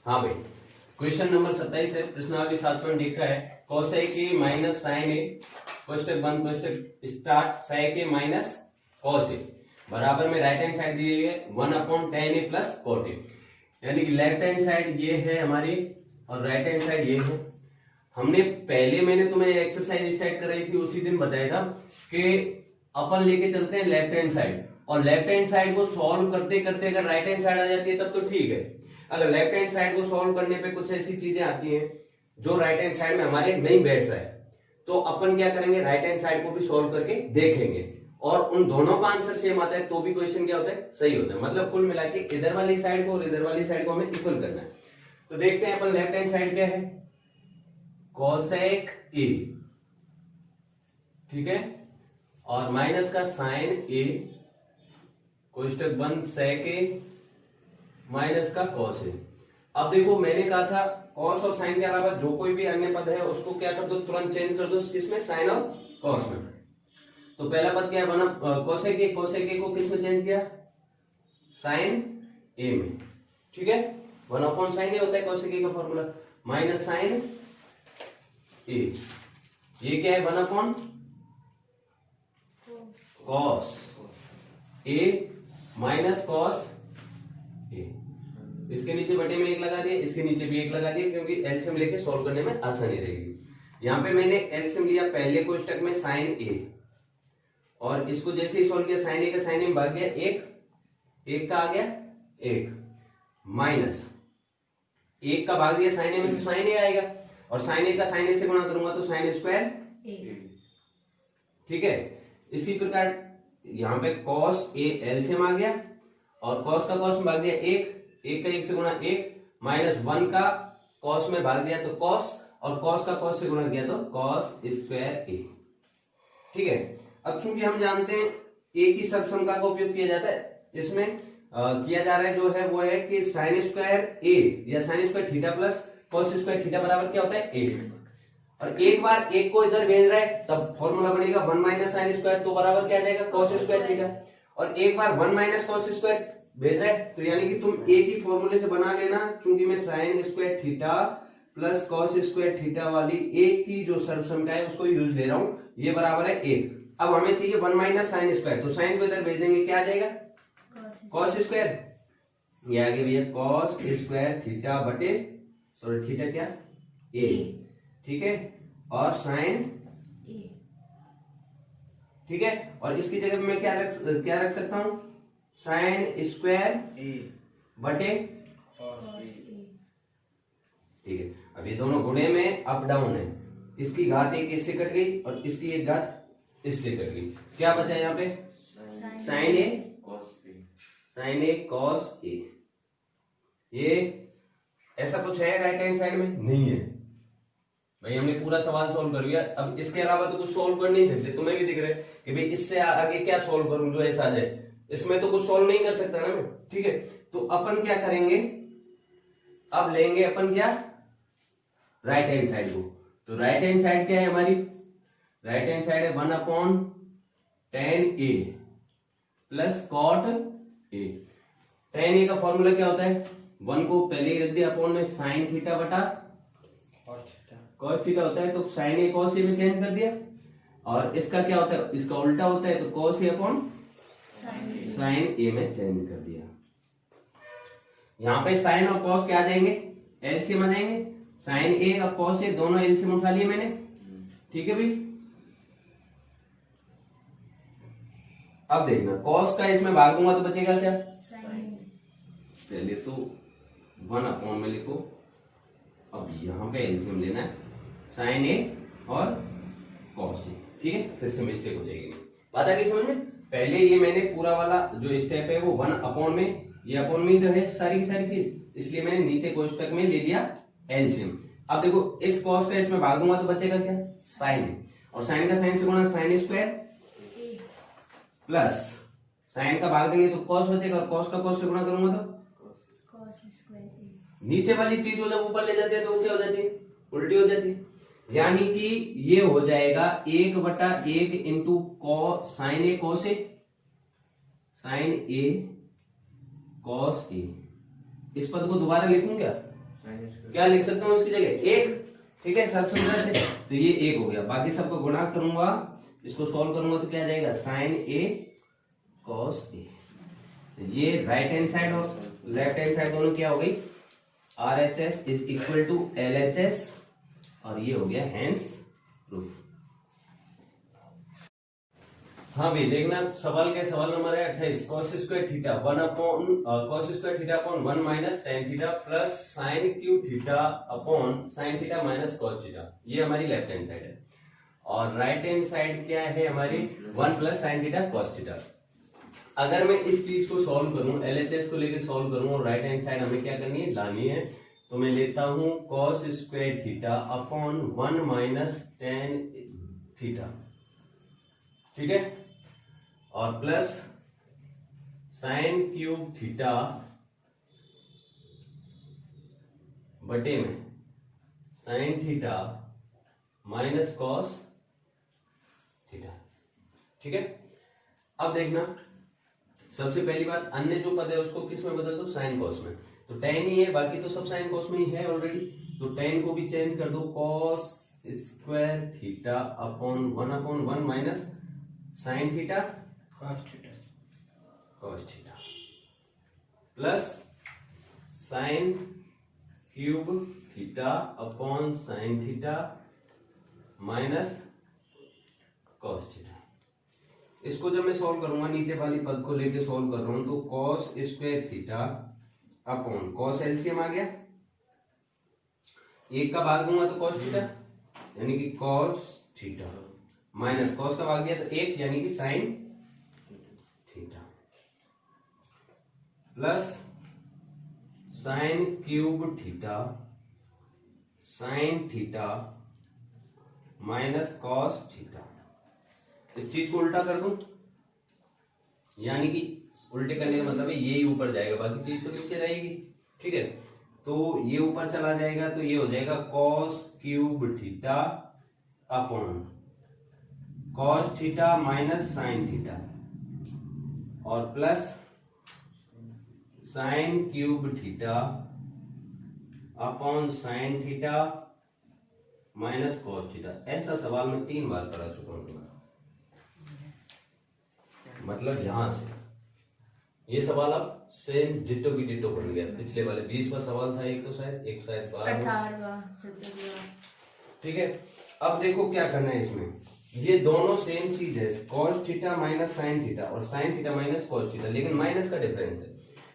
हाँ भाई, question number 27 है, प्रश्नावली 7.1 का है। कोसेक ए माइनस साइन ए कोष्टक बंद कोष्टक start sec A minus cos A बराबर में राइट हैंड साइड दी है 1/tan ए प्लस कॉट ए, यानी कि लेफ्ट हैंड साइड ये है हमारी और राइट हैंड साइड ये है। हमने पहले मैंने तुम्हें एक्सरसाइज स्टार्ट कराई थी, उसी दिन बताया था कि अपन लेके चलते हैं लेफ्ट हैंड साइड, और लेफ्ट हैंड साइड को सॉल्व करते करते अगर राइट हैंड साइड आ जाती है तब तो ठीक है। अगर लेफ्ट हैंड साइड को सॉल्व करने पे कुछ ऐसी चीजें आती हैं जो राइट हैंड साइड में हमारे नहीं बैठ रहा है, तो अपन क्या करेंगे, राइट हैंड साइड को भी सॉल्व करके देखेंगे, और उन दोनों का आंसर सेम आता है तो भी क्वेश्चन क्या होता है, सही होता है। मतलब कुल मिला के इधर वाली साइड को और इधर वाली साइड को हमें इक्वल करना है। तो देखते हैं अपन लेफ्ट हैंड साइड क्या है, कोसेक ए, ठीक है, और माइनस का साइन ए कोष्टक बंद सेक ए माइनस का कॉस ए। अब देखो मैंने कहा था कॉस और साइन के अलावा जो कोई भी अन्य पद है उसको क्या कर दो, तुरंत चेंज कर दो किसमें, साइन और कॉस में। तो पहला पद क्या है, बना कोसेक ए को किस में चेंज किया, साइन ए में, ठीक है। 1/sin ए होता है कोसेक ए का फॉर्मूला, माइनस साइन ए, ये क्या है 1/cos A minus cos A. इसके नीचे बटे में 1 लगा दिया, इसके नीचे भी 1 लगा दिया, क्योंकि एलसीएम लेके सॉल्व करने में आसानी रहेगी। यहां पे मैंने एलसीएम लिया पहले कोष्टक में साइन ए, और इसको जैसे ही सॉल्व किया साइन ए का साइन ए में भाग दिया, 1 का आ गया 1 माइनस 1 का भाग दिया साइन ए में, तो साइन ए आएगा, और साइन ए का साइन ए से गुणा करूंगा तो साइन स्क्वायर, ठीक है। इसी प्रकार यहां पे कॉस ए एलसीएम आ गया, और कॉस का कॉस में भाग दिया 1 का 1 से गुणा 1 माइनस 1 का कॉस में भाग दिया तो कॉस, और कॉस का कॉस से गुणा किया तो कॉस स्क्वायर ए, ठीक है। अब चूंकि हम जानते हैं ए की सर्वसमता का उपयोग किया जाता है, इसमें किया जा रहा है जो है वो है कि साइन स्क्वायर ए या sine square theta plus cos square theta बराबर क्या होता है 1, और एक बार 1 को इधर भेज रहा है तब फॉर्मूला बनेगा 1 माइनस साइन स्क्वायर, तो बराबर क्या आ जाएगा कॉस स्क्वायर थीटा, और एक बार 1 माइनस कॉस स्क्वायर भेज रहा है, तो यानी कि तुम एक ही फॉर्मूले से बना लेना, चूंकि मैं sine square theta plus cos square theta वाली एक की जो सर्वसमता है उसको यूज ले रहा हूं, ये बराबर है 1। अब हमें चाहिए 1 माइनस साइन स्क्वायर, तो साइन को इधर भेज देंगे, क्या आ जाएगा कॉस स्क्वायर, ये आगे भैया कॉस स्क्वायर थीटा बटे सॉरी थीटा क्या ए, ठीक है, और साइन ए, ठीक है। और इसकी जगह पे मैं क्या रख सकता हूं, साइन स्क्वायर बटे कॉस ए, ठीक है। अब ये दोनों गुणे में अप डाउन है, इसकी घात 1 इससे कट गई और इसकी एक घात इससे कट गई, क्या बचा यहाँ पे साइन ए कॉस ए। ये ऐसा कुछ है राइट हैंड साइड में नहीं है भाई, हमने पूरा सवाल सॉल्व कर लिया। अब इसके अलावा तो कुछ सॉल्व कर नहीं सकते, तुम्हें भी दिख रहा है कि भाई इससे आगे क्या सॉल्व करूं जो ऐसा आ जाए, इसमें तो कुछ सॉल्व नहीं कर सकता ना मैं, ठीक है। तो अपन क्या करेंगे, अब लेंगे अपन क्या राइट हैंड साइड को। तो राइट हैंड साइड क्या है हमारी, राइट हैंड साइड है 1/tan A plus cot A. tan A का फॉर्मूला क्या होता है, 1 को पहले ही रख दिया अपॉन में साइन थीटा बटा कॉस थीटा होता है, तो साइन ए कॉस ए में चेंज कर दिया, और इसका क्या होता है, इसका उल्टा होता है, तो कॉस ए अपॉन साइन ए में चेंज कर दिया। यहां पे साइन और कॉस क्या आ जाएंगे, एलसीएम आ जाएंगे, साइन ए और कॉस ए दोनों एलसीएम उठा लिए मैंने, ठीक है भाई। अब देखना कॉस का इसमें भाग दूंगा तो बचेगा क्या, पहले तो 1 में लिखो, अब यहां पे एलसीएम लेना है साइन ए और कॉस ए, ठीक है, फिर से मिस्टेक हो जाएगी। बात आ गई समझ में। पहले ये मैंने पूरा वाला जो स्टेप है वो 1 में, ये अपॉन में जो है सारी की सारी चीज, इसलिए मैंने नीचे कोष्टक में ले लिया एलसीएम। अब देखो इस कॉस का इसमें भाग दूंगा तो बचेगा क्या साइन, और साइन का साइन से गुणा साइन स्क्वायर प्लस साइन का भाग देंगे तो कॉस बचेगा, और कॉस का कॉस से गुणा करूंगा तो कॉस स्क्वायर। नीचे वाली चीज को जब ऊपर ले जाते हैं तो वो क्या हो जाती है, उल्टी हो जाती है, यानी कि ये हो जाएगा 1/1 into sine A cos A, sign A cos A. इस पद को दोबारा लिखूं क्या, क्या लिख सकता हूँ इसकी जगह 1, ठीक है सब समझ रहे थे। तो ये 1 हो गया, बाकी सबको गुणा करूंगा, इसको सॉल्व करूंगा तो क्या जाएगा sin a cos a। ये राइट हैंड साइड और लेफ्ट हैंड साइड दोनों क्या हो गई, RHS is equal to LHS, और ये हो गया हैंस प्रूफ। हाँ भाई देखना सवाल क्या, सवाल नंबर है 28, cos square theta 1 upon cos square theta upon 1 minus tan theta plus sin cube theta upon sin theta minus cos theta. ये हमारी लेफ्ट हैंड साइड है, और राइट हैंड साइड क्या है हमारी 1 plus sin theta cos theta. अगर मैं इस चीज को सॉल्व करूं, LHS को लेकर सॉल्व करूं, और राइट हैंड साइड हमें क्या करनी है, लानी है, तो मैं लेता हूं cos square theta upon 1 minus tan theta, ठीक है, और प्लस साइन क्यूब थीटा बटे में sign theta minus cos theta, ठीक है। अब देखना सबसे पहली बात, अन्य जो पद है उसको किस में बदल दो, साइन कॉस में। तो tan ही है, बाकी तो सब साइन कॉस में ही है ऑलरेडी, तो tan को भी चेंज कर दो, cos square theta upon 1 minus sine theta cos theta plus sine cube theta upon sine theta minus cos theta. इसको जब मैं सॉल्व करूंगा, नीचे वाली पद को लेके सॉल्व कर रहा हूं, तो cos square theta upon cos LCM आ गया, 1 का भाग दूंगा तो कॉस थीटा यानी कि कॉस थीटा माइनस कॉस का भाग दिया तो 1 यानी कि sine theta plus sine cube theta sine theta minus cos theta. इस चीज को उल्टा कर दूं, यानी कि उल्टे करने का मतलब है ये ही ऊपर जाएगा, बाकी चीज तो नीचे रहेगी, ठीक है। तो ये ऊपर चला जाएगा तो ये हो जाएगा cos cube theta upon cos theta minus sine theta, और plus sine cube theta upon sine theta minus cos theta. ऐसा सवाल मैं 3 बार करा चुका हूं तुम्हारा, मतलब यहां से ये सवाल अब सेम डिटो की डिटो बन गया। पिछले वाले 20वां सवाल था, एक तो शायद 18वां, ठीक है। अब देखो क्या करना है इसमें, ये दोनों सेम चीज है, cos theta minus sine theta और sine theta minus cos theta, लेकिन माइनस का डिफरेंस है।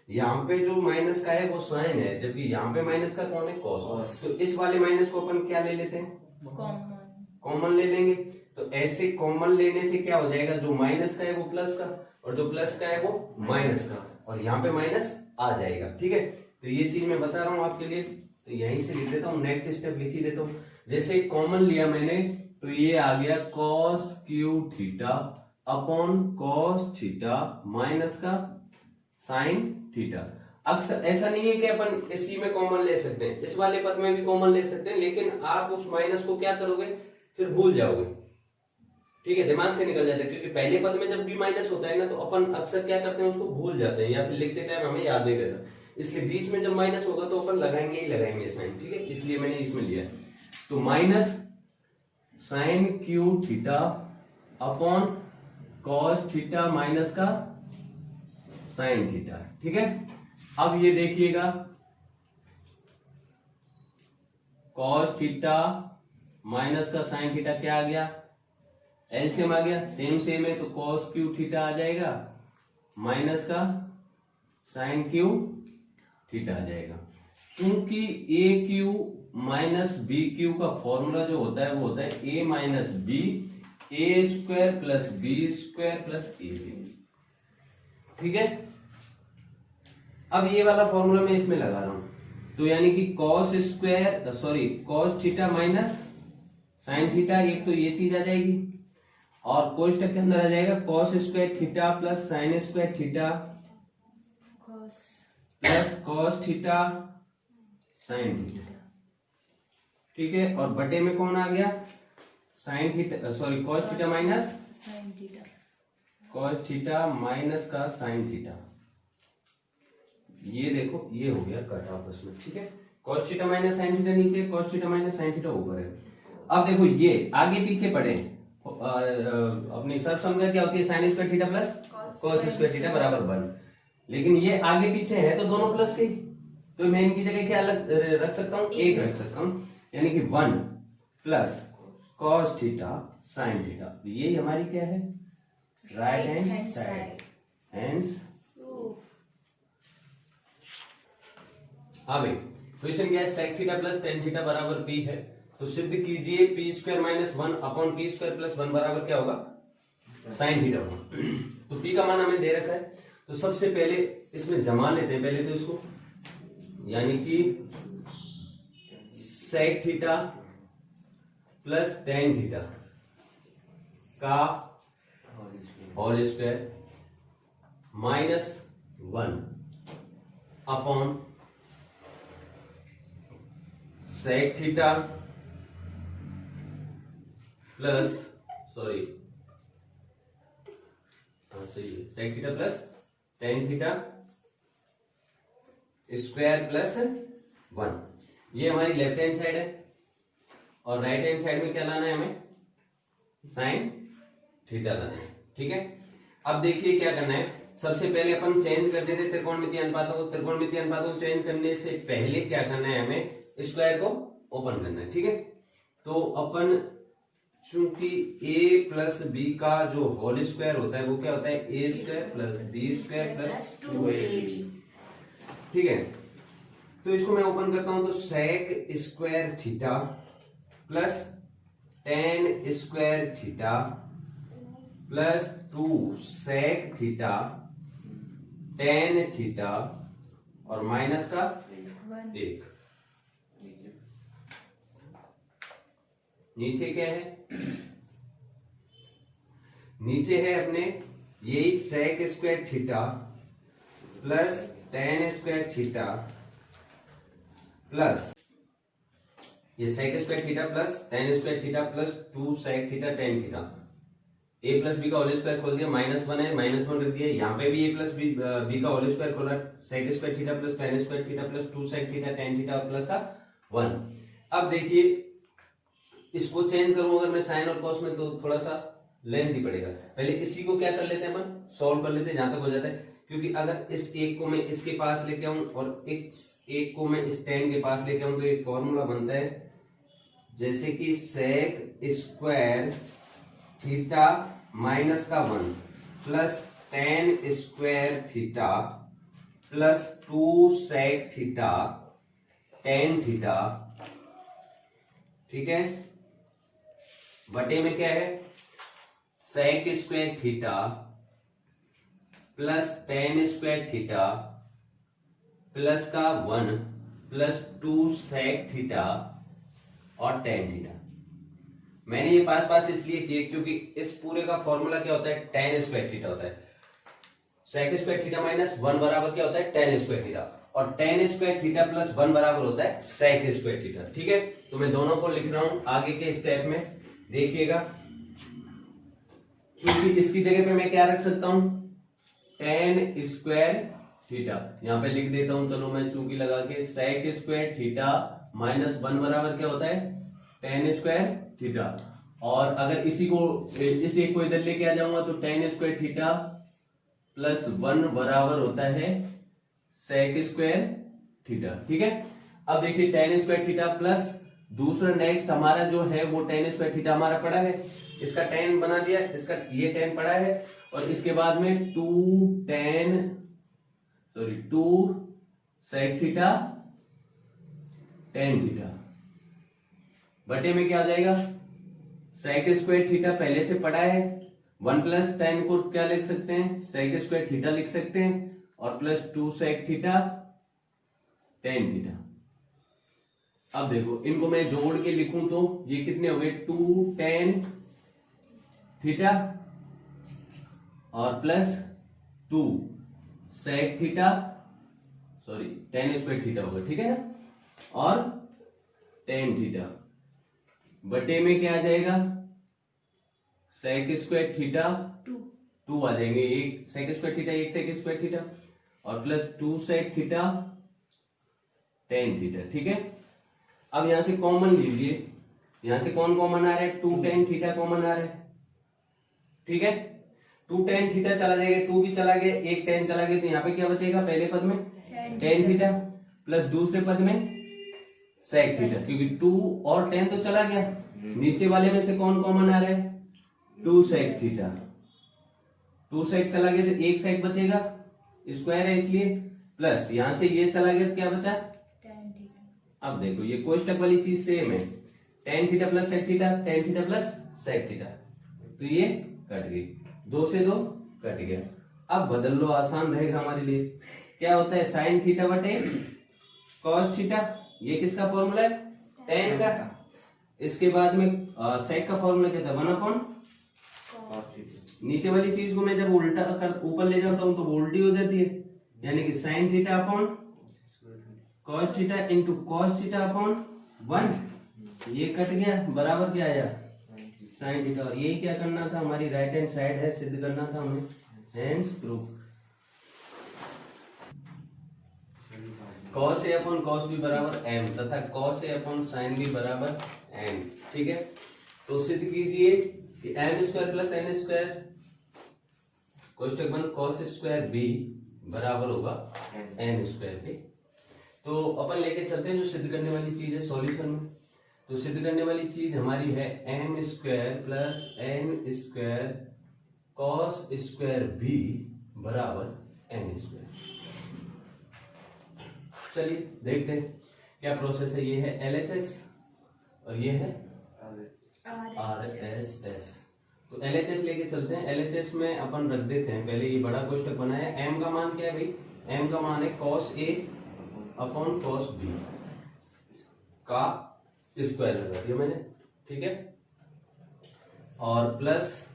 यहाँ पे जो माइनस का है वो साइन है, जबकि यहाँ पे माइनस का कौन है, कॉस। तो इस वाले माइनस को अपन क्या ले लेते हैं, कॉमन ले लेंगे। तो ऐसे कॉमन लेने से क्या हो जाएगा, जो माइनस का है वो प्लस का, और जो प्लस का है वो माइनस का, और यहाँ पे माइनस आ जाएगा, ठीक है। तो ये चीज मैं बता रहा हूं आपके लिए, तो यहीं से लिख देता हूँ, नेक्स्ट स्टेप लिख ही देता हूँ। जैसे कॉमन लिया मैंने तो ये आ गया cos cube theta upon cos theta minus का साइन थीटा। अक्सर ऐसा नहीं है कि अपन इसी में कॉमन ले सकते हैं, इस वाले पद में भी कॉमन ले सकते हैं, लेकिन आप उस माइनस को क्या करोगे, फिर भूल जाओगे, ठीक है, दिमाग से निकल जाता है। क्योंकि पहले पद में जब भी माइनस होता है ना, तो अपन अक्सर क्या करते हैं, उसको भूल जाते हैं, या फिर लिखते टाइम हमें याद नहीं रहता। इसलिए बीच में जब माइनस होगा तो अपन लगाएंगे ही लगाएंगे साइन, ठीक है, इसलिए मैंने इसमें लिया। तो minus sign cube theta upon cos theta minus का साइन थीटा, ठीक है। अब ये देखिएगा, कॉस थीटा माइनस का साइन थीटा क्या आ गया, एलसीएम आ गया, सेम है, तो कॉस क्यू थीटा आ जाएगा माइनस का साइन क्यू थीटा आ जाएगा। चूंकि A cube minus B cube का फॉर्मूला जो होता है वो होता है A minus B, A square plus B square plus A B, ठीक है। अब ये वाला फॉर्मूला मैं इसमें लगा रहा हूं, तो यानी कि cos square cos theta minus sine theta, एक तो ये चीज आ जाएगी, और कोष्टक के अंदर आ जाएगा cos square theta plus sine square theta plus cos theta sine theta, ठीक है। और बटे में कौन आ गया, sine theta cos theta minus sine theta, cos theta minus का साइन थीटा। ये देखो ये हो गया कट ऑफ इसमें, ठीक है। cos theta minus sine theta नीचे, cos theta minus sine theta ऊपर है। अब देखो ये आगे पीछे पड़े अपनी सब समझा क्या होती है, sine square theta plus cos square theta बराबर 1, लेकिन ये आगे पीछे है तो दोनों प्लस के, तो मैं इनकी जगह क्या अलग रख सकता हूँ, एक रख सकता हूँ, यानी कि 1 plus cos theta sine theta. ये हमारी क्या है, राइट हैंड साइड, हैंड्स। अब क्वेश्चन क्या है, sec theta plus tan theta बराबर पी है, तो सिद्ध कीजिए P square minus 1 upon P square plus 1 बराबर क्या होगा, साइन थीटा होगा। तो पी का मान हमें दे रखा है, तो सबसे पहले इसमें जमा लेते हैं पहले तो इसको, यानी कि sec theta plus tan theta का whole square minus 1 upon sec theta plus sec theta plus tan theta square plus 1। ये हमारी लेफ्ट हैंड साइड है, और राइट हैंड साइड में क्या लाना है हमें, साइन थीटा लाना है। ठीक है, अब देखिए क्या करना है, सबसे पहले अपन चेंज कर देते त्रिकोणमितीय अनुपातों को। त्रिकोणमितीय अनुपातों को चेंज करने से पहले क्या करना है, हमें स्क्वायर को ओपन करना है। ठीक है, तो अपन चूंकि a प्लस बी का जो होल स्क्वायर होता है वो क्या होता है, A square plus B square plus 2ab। ठीक है, तो इसको मैं ओपन करता हूं, तो sec square theta plus tan square theta plus 2 sec theta tan theta और माइनस का 1। नीचे क्या है, नीचे है अपने यही sec square theta plus tan square theta plus ये sec square theta plus tan square theta plus 2 sec theta tan theta. A plus B का होल स्क्वायर खोल दिया, -1 है, -1 रख दिया, यहाँ पे भी ए प्लस बी का होल स्क्वायर खोला, sec square theta plus tan square theta plus 2 sec theta tan theta और प्लस का 1। अब देखिए इसको चेंज करूं अगर मैं साइन और कॉस में, तो थोड़ा सा लेंथ ही पड़ेगा। पहले इसी को क्या कर लेते हैं, अपन सॉल्व कर लेते हैं जहां तक हो जाता है, क्योंकि अगर इस एक को मैं इसके पास लेके आऊं और एक को मैं इस टेन के पास लेके आऊं, तो एक फॉर्मूला बनता है जैसे कि सेक स्क्वायर थीटा माइनस का 1 plus tan square theta plus 2 sec theta tan theta. ठीक है, बटे में क्या है, sec square theta plus tan square theta plus का 1 प्लस 2 सेक थीटा और टेन थीटा। मैंने ये पास पास इसलिए किए क्योंकि इस पूरे का फॉर्मूला क्या होता है, टेन स्क्वायर थीटा होता है। सेक स्क्वायर थीटा माइनस 1 बराबर क्या होता है, टेन स्क्वायर थीटा, और टेन स्क्वायर थीटा प्लस 1 बराबर होता है सेक स्क्वायर थीटा। ठीक है, तो मैं दोनों को लिख रहा हूं आगे के स्टेप में, देखिएगा। क्योंकि इसकी जगह पे मैं क्या रख सकता हूं, टेन स्क्वायर थीटा, यहां पे लिख देता हूं, चलो मैं चूंकि लगा के, सेक स्क्वायर थीटा माइनस 1 बराबर क्या होता है, टेन स्क्वायर थीटा। और अगर इसी को इस एक को इधर लेके आ जाऊंगा तो टेन स्क्वायर थीटा प्लस 1 बराबर होता है सेक स्क्वायर थीटा। ठीक है, अब देखिए टेन स्क्वायर थीटा प्लस दूसरा नेक्स्ट हमारा जो है वो टेन स्क्वायर थीटा हमारा पड़ा है, इसका टेन बना दिया, इसका ये टेन पड़ा है, और इसके बाद में 2 सेक थीटा टेन थीटा बटे में क्या आ जाएगा, सेक स्क्वायर थीटा पहले से पड़ा है, 1 प्लस टेन को क्या लिख सकते हैं, सेक स्क्वायर थीटा लिख सकते हैं, और plus 2 sec theta tan theta. अब देखो इनको मैं जोड़ के लिखूं तो ये कितने हो गए, 2 टेन थीटा और plus 2 sec theta, tan square theta होगा। ठीक है ना, और टेन थीटा बटे में क्या आ जाएगा, सेक स्क्वायर थीटा 2 आ जाएंगे, एक सेक स्क्वायर थीटा एक सेक स्क्वायर थीटा, और plus 2 sec theta tan theta. ठीक है, अब यहां से कॉमन लीजिए, यहां से कौन कॉमन आ रहा है, 2 टेन थीटा कॉमन आ रहा है। ठीक है, 2 टेन थीटा चला जाएगा, 2 भी चला गया, एक टेन चला गया, तो यहाँ पे क्या बचेगा, पहले पद में टेन थीटा प्लस दूसरे पद में सेक थीटा, क्योंकि 2 और 10 तो चला गया, नीचे वाले में से कौन कॉमन आ रहा है, 2 सेक थीटा। 2 सेक चला गया तो एक सेक बचेगा, स्क्वायर है इसलिए, प्लस यहां से ये चला गया तो क्या बचा, tan थीटा। अब देखो ये कोष्टक वाली चीज सेम है, tan theta plus sec theta, tan theta plus sec theta, तो ये कट गई, 2 से 2 कट गया। अब बदल लो, आसान रहेगा हमारे लिए। क्या होता है, साइन थीटा बटे कॉस थीटा, ये किसका फॉर्मूला है, tan का। इसके बाद में सेक का फॉर्मूला क्या था, 1/, नीचे वाली चीज को मैं जब उल्टा कर ऊपर ले जाता हूं तो वो उल्टी हो जाती है, यानी कि sine theta upon cos theta into cos theta upon 1, ये कट गया, बराबर क्या आया, साइन थीटा। और यही क्या करना था, हमारी राइट हैंड साइड है, सिद्ध करना था हमें, hence proof. Cos A upon cos B बराबर एम तथा cos A upon sine B बराबर एन। ठीक है, तो सिद्ध कीजिए कि M square plus N square कोष्टक बंद कॉस स्क्वायर बी बराबर होगा एन स्क्वायर के। तो अपन लेके चलते हैं जो सिद्ध करने वाली चीज है सॉल्यूशन में। तो सिद्ध करने वाली चीज हमारी है M square plus N square cos square B बराबर एन स्क्वायर। चलिए देखते हैं क्या प्रोसेस है। ये है LHS और ये है RHS। तो LHS लेके चलते हैं। LHS में अपन रख देते हैं, पहले ये बड़ा कोष्टक बनाया। m का मान क्या है भाई, m का मान है cos A upon cos B का स्क्वायर लगा दिया मैंने। ठीक है, और प्लस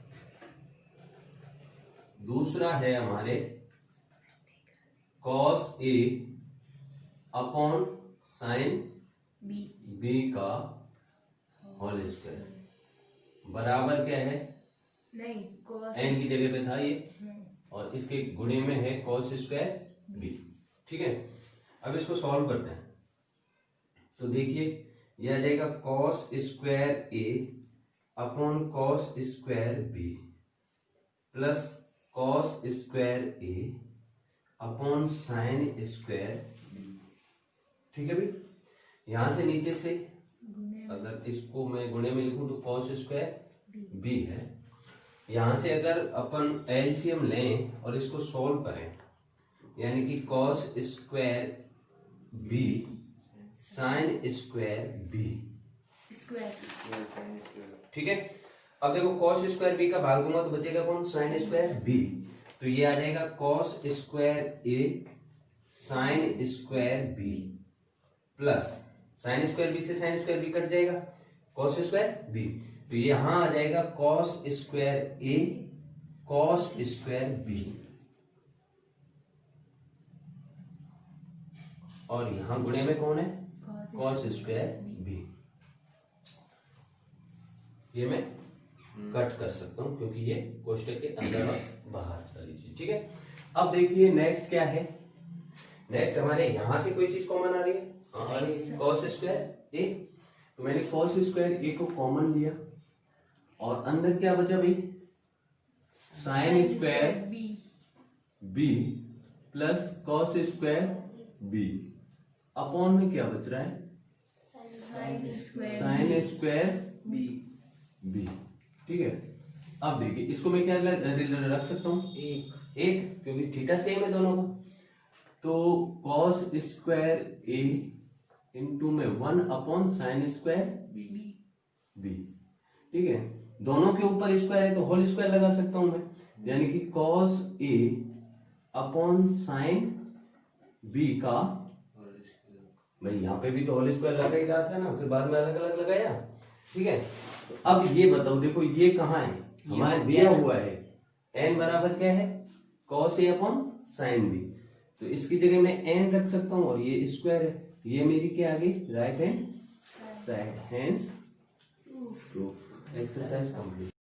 दूसरा है हमारे cos A upon sine B का होल स्क्वायर बराबर क्या है, नहीं एन की जगह पे था ये, और इसके गुणे में है cos स्क्वायर b। ठीक है, अब इसको सॉल्व करते हैं। तो देखिए ये आ जाएगा cos square a upon cos square b plus cos square a upon sine square b। ठीक है भाई, यहां से नीचे से अगर इसको मैं गुणे में लिखूं तो cos स्क्वायर b है। यहां से अगर अपन एलसीएम लें और इसको सॉल्व करें, यानी कि cos square b sine square b square. ठीक है, अब देखो cos स्क्वायर b का भाग दूंगा तो बचेगा कौन, साइन स्क्वायर b। तो ये आ जाएगा cos square a sine square b plus sine square b से साइन स्क्वायर b कट जाएगा, cos स्क्वायर b। तो ये यहां आ जाएगा cos square a cos square b, और यहां गुणे में कौन है, cos स्क्वायर b। ये मैं कट कर सकता हूं क्योंकि ये कोष्टक के अंदर और बाहर वाली चीज। ठीक है, अब देखिए नेक्स्ट क्या है। नेक्स्ट हमारे यहां से कोई चीज कॉमन आ रही है, cos स्क्वायर a। तो मैंने cos स्क्वायर a को कॉमन लिया और अंदर क्या बचा भाई, sine square b plus cos square b upon में क्या बच रहा है, साइन स्क्वायर b। ठीक है, अब देखिए इसको मैं क्या रख सकता हूं, एक क्योंकि थीटा सेम है दोनों का। तो cos स्क्वायर a इंटू में 1 अपॉन साइन स्क्वायर b। ठीक है, दोनों के ऊपर स्क्वायर है तो होल स्क्वायर लगा सकता हूं मैं, यानी कि cos a upon sine b का, भाई यहाँ पे भी तो होल स्क्वायर लगा ही रहा था ना, फिर बाद में अलग अलग लगाया। ठीक है, तो अब ये बताओ, देखो ये कहाँ है, हमारे दिया हुआ है n बराबर क्या है, cos a upon sine b। तो इसकी जगह मैं n रख सकता हूँ और ये स्क्वायर है, ये मेरी क्या आ गई, right hand side. Hence proof. Exercise complete.